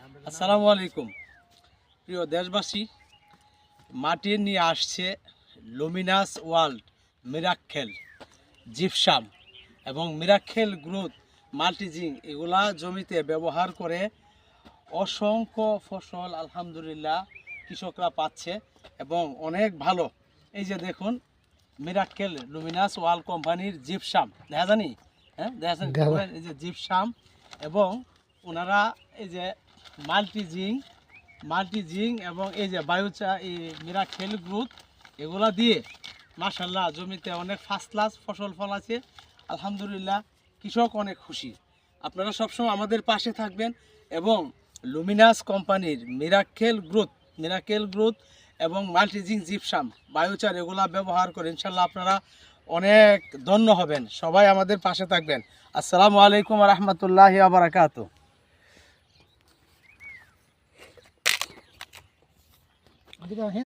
আসসালামু আলাইকুম প্রিয় দেশবাসী, মাটি নিয়ে আসছে লুমিনাস ওয়ার্ল্ড মিরাক্কেল জিপসাম এবং মিরাক্কেল গ্রোথ মাল্টিজিং এগুলা জমিতে ব্যবহার করে অসংখ্য ফসল আলহামদুলিল্লাহ কৃষকরা পাচ্ছে এবং অনেক ভালো। এই যে দেখুন, মিরাক্কেল লুমিনাস ওয়ার্ল্ড কোম্পানির জিপসাম দেখা জানি, হ্যাঁ দেখা যাচ্ছে, এই যে জিপসাম এবং ওনারা এই যে মাল্টিজিং এবং এই যে বায়োচা এই মিরাক্কেল গ্রোথ এগুলা দিয়ে মাশাল্লাহ জমিতে অনেক ফার্স্ট ক্লাস ফসল ফলাচ্ছে। আলহামদুলিল্লাহ কৃষক অনেক খুশি। আপনারা সবসময় আমাদের পাশে থাকবেন এবং লুমিনাস কোম্পানির মিরাক্কেল গ্রোথ এবং মাল্টিজিং জিপসাম বায়োচার এগুলা ব্যবহার করে ইনশাল্লাহ আপনারা অনেক ধন্য হবেন। সবাই আমাদের পাশে থাকবেন। আসসালামু আলাইকুম ওয়া রাহমাতুল্লাহি ওয়া বারাকাতুহু।